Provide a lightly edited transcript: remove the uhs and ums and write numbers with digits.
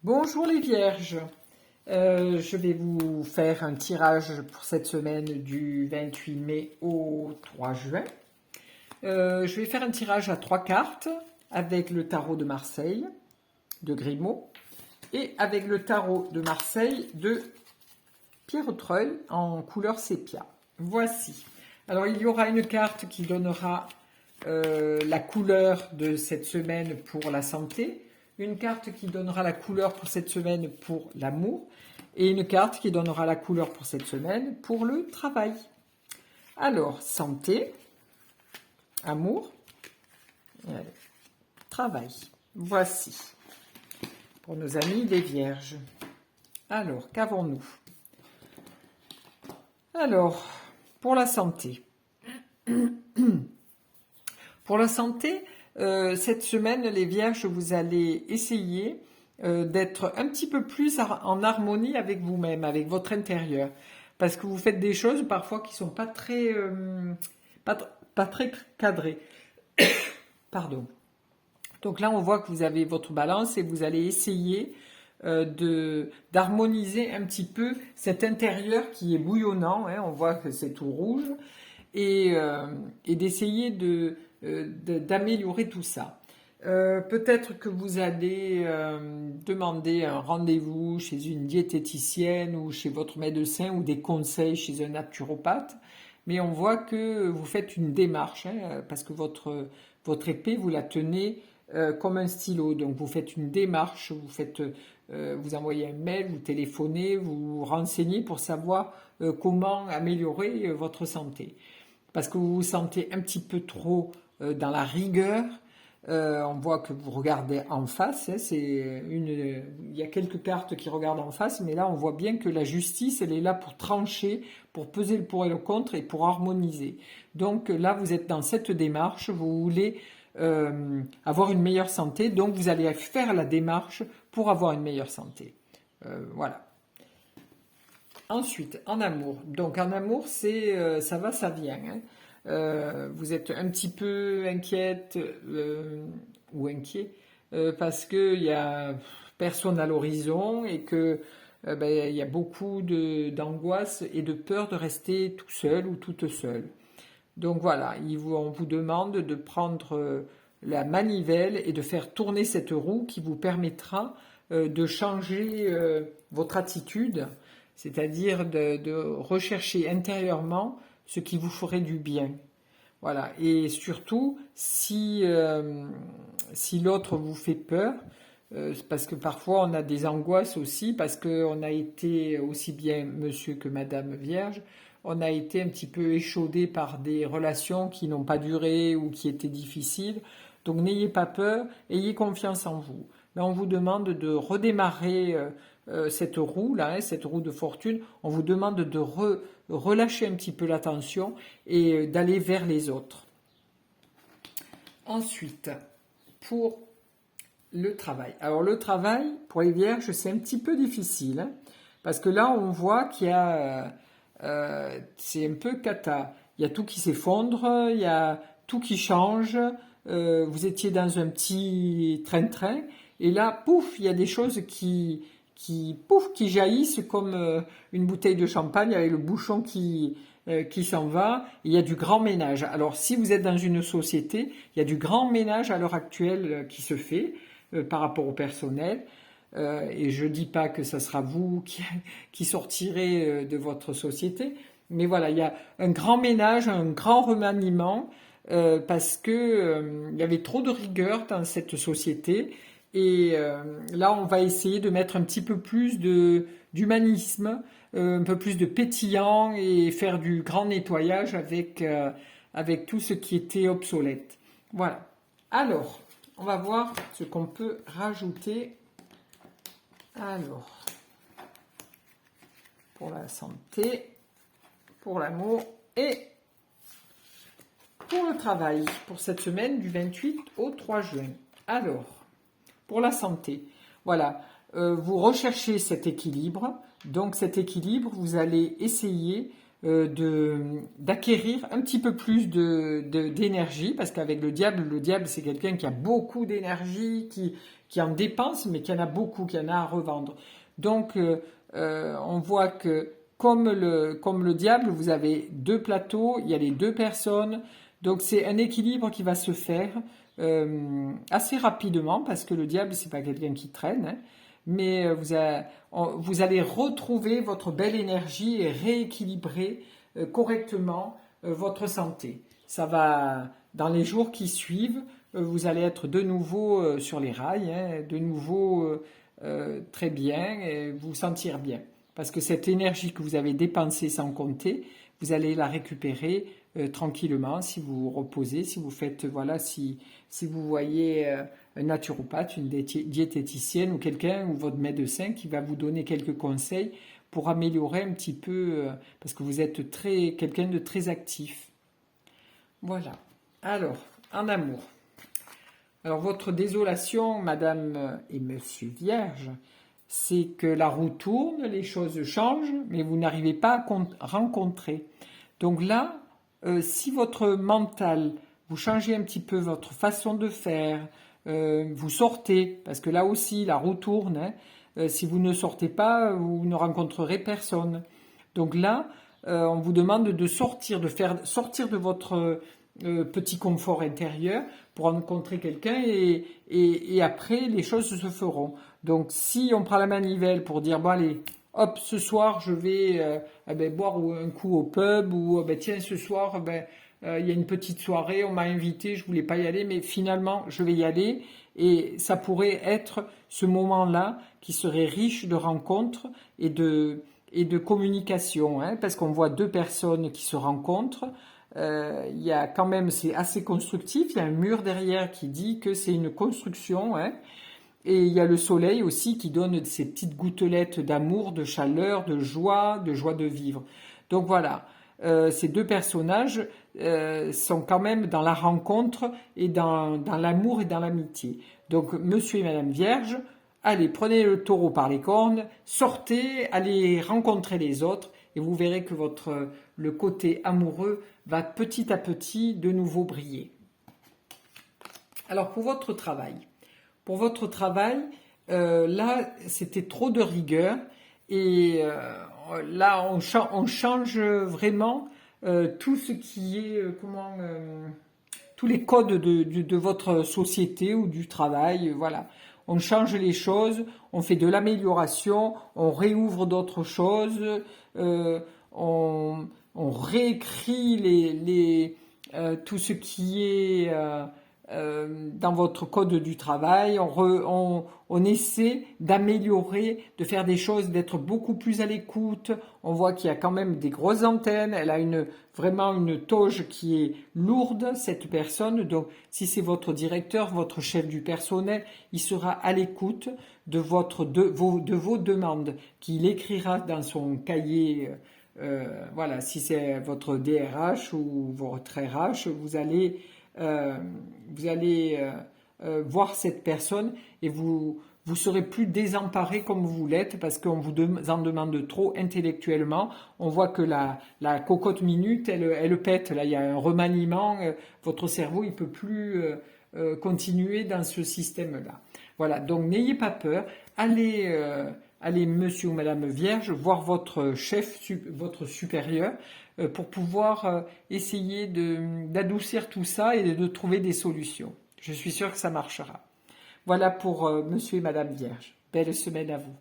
Bonjour les vierges. Je vais vous faire un tirage pour cette semaine du 28 mai au 3 juin. Je vais faire un tirage à 3 cartes avec le tarot de Marseille de Grimaud et avec le tarot de Marseille de Pierre Treuil en couleur sépia. Voici. Alors il y aura une carte qui donnera la couleur de cette semaine pour la santé, une carte qui donnera la couleur pour cette semaine pour l'amour et une carte qui donnera la couleur pour cette semaine pour le travail. Alors, santé, amour, travail. Voici pour nos amis les vierges. Alors, qu'avons-nous? Alors, pour la santé. Pour la santé, cette semaine, les vierges, vous allez essayer d'être un petit peu plus en harmonie avec vous-même, avec votre intérieur. Parce que vous faites des choses parfois qui ne sont pas très cadrées. Pardon. Donc là, on voit que vous avez votre balance et vous allez essayer d'harmoniser un petit peu cet intérieur qui est bouillonnant. On voit que c'est tout rouge. Et d'essayer d'améliorer tout ça. Peut-être que vous allez demander un rendez-vous chez une diététicienne ou chez votre médecin ou des conseils chez un naturopathe, mais on voit que vous faites une démarche, parce que votre épée, vous la tenez comme un stylo, donc vous faites une démarche, vous envoyez un mail, vous téléphonez, vous vous renseignez pour savoir comment améliorer votre santé. Parce que vous vous sentez un petit peu trop dans la rigueur. On voit que vous regardez en face. Il y a quelques cartes qui regardent en face, mais là on voit bien que la justice, elle est là pour trancher, pour peser le pour et le contre et pour harmoniser. Donc là, vous êtes dans cette démarche, vous voulez avoir une meilleure santé, donc vous allez faire la démarche pour avoir une meilleure santé. Voilà. Ensuite, en amour. Donc en amour, c'est ça va, ça vient. Vous êtes un petit peu inquiète ou inquiet parce qu'il y a personne à l'horizon et que il y a beaucoup d'angoisse et de peur de rester tout seul ou toute seule. Donc voilà, on vous demande de prendre la manivelle et de faire tourner cette roue qui vous permettra de changer votre attitude, c'est-à-dire de rechercher intérieurement ce qui vous ferait du bien. Voilà. Et surtout, si l'autre vous fait peur, parce que parfois on a des angoisses aussi, parce qu'on a été, aussi bien monsieur que madame vierge, on a été un petit peu échaudé par des relations qui n'ont pas duré ou qui étaient difficiles. Donc n'ayez pas peur, ayez confiance en vous. Là, on vous demande de redémarrer cette roue là, cette roue de fortune. On vous demande de relâcher un petit peu la tension et d'aller vers les autres. Ensuite, pour le travail. Alors le travail, pour les vierges, c'est un petit peu difficile, parce que là, on voit qu'il y a... c'est un peu cata. Il y a tout qui s'effondre, il y a tout qui change. Vous étiez dans un petit train-train, et là, pouf, il y a des choses qui jaillissent comme une bouteille de champagne avec le bouchon qui s'en va. Il y a du grand ménage. Alors, si vous êtes dans une société, il y a du grand ménage à l'heure actuelle qui se fait par rapport au personnel. Et je ne dis pas que ce sera vous qui sortirez de votre société, mais voilà, il y a un grand ménage, un grand remaniement, parce que il y avait trop de rigueur dans cette société. Et là, on va essayer de mettre un petit peu plus d'humanisme, un peu plus de pétillant et faire du grand nettoyage avec tout ce qui était obsolète. Voilà. Alors, on va voir ce qu'on peut rajouter. Alors, pour la santé, pour l'amour et pour le travail, pour cette semaine du 28 au 3 juin. Alors, pour la santé, voilà, vous recherchez cet équilibre. Donc cet équilibre, vous allez essayer d'acquérir un petit peu plus d'énergie, parce qu'avec le diable c'est quelqu'un qui a beaucoup d'énergie, qui en dépense, mais qui en a beaucoup, qui en a à revendre. Donc, on voit que comme le diable, vous avez deux plateaux, il y a les deux personnes, donc c'est un équilibre qui va se faire assez rapidement, parce que le diable, c'est pas quelqu'un qui traîne, hein, mais vous allez retrouver votre belle énergie et rééquilibrer correctement votre santé. Ça va, dans les jours qui suivent, vous allez être de nouveau sur les rails, hein, de nouveau très bien, et vous sentir bien. Parce que cette énergie que vous avez dépensée sans compter, vous allez la récupérer tranquillement si vous vous reposez, si vous faites, voilà, si vous voyez un naturopathe, une diététicienne ou quelqu'un, ou votre médecin qui va vous donner quelques conseils pour améliorer un petit peu, parce que vous êtes quelqu'un de très actif. Voilà. Alors, en amour. Alors, votre désolation, madame et monsieur Vierge, c'est que la roue tourne, les choses changent, mais vous n'arrivez pas à rencontrer. Donc là, si votre mental, vous changez un petit peu votre façon de faire, vous sortez, parce que là aussi, la roue tourne, hein, si vous ne sortez pas, vous ne rencontrerez personne. Donc là, on vous demande de sortir, de faire sortir de votre petit confort intérieur pour rencontrer quelqu'un et après, les choses se feront. Donc, si on prend la manivelle pour dire, bon allez, hop, ce soir, je vais boire un coup au pub, ou tiens, ce soir, il y a une petite soirée, on m'a invité, je voulais pas y aller, mais finalement, je vais y aller. Et ça pourrait être ce moment-là qui serait riche de rencontres et de communication, hein, parce qu'on voit deux personnes qui se rencontrent. Il y a quand même, c'est assez constructif, il y a un mur derrière qui dit que c'est une construction, hein. Et il y a le soleil aussi qui donne ces petites gouttelettes d'amour, de chaleur, de joie de vivre. Donc voilà, ces deux personnages sont quand même dans la rencontre et dans l'amour et dans l'amitié. Donc monsieur et madame Vierge, allez, prenez le taureau par les cornes, sortez, allez rencontrer les autres et vous verrez que le côté amoureux va petit à petit de nouveau briller. Alors pour votre travail. Pour votre travail, là, c'était trop de rigueur et là, on change vraiment tout ce qui est, tous les codes de votre société ou du travail, voilà. On change les choses, on fait de l'amélioration, on réouvre d'autres choses, on réécrit tout ce qui est dans votre code du travail, on essaie d'améliorer, de faire des choses, d'être beaucoup plus à l'écoute. On voit qu'il y a quand même des grosses antennes, elle a vraiment une toge qui est lourde, cette personne. Donc si c'est votre directeur, votre chef du personnel, il sera à l'écoute de vos demandes, qu'il écrira dans son cahier. Voilà, si c'est votre DRH ou votre RH, vous allez voir cette personne et vous serez plus désemparé comme vous l'êtes parce qu'on vous en demande trop intellectuellement. On voit que la cocotte minute, elle pète. Là, il y a un remaniement. Votre cerveau, il peut plus continuer dans ce système-là. Voilà, donc n'ayez pas peur. Allez, monsieur ou madame Vierge, voir votre chef, votre supérieur, pour pouvoir essayer d'adoucir tout ça et de trouver des solutions. Je suis sûre que ça marchera. Voilà pour monsieur et madame Vierge. Belle semaine à vous.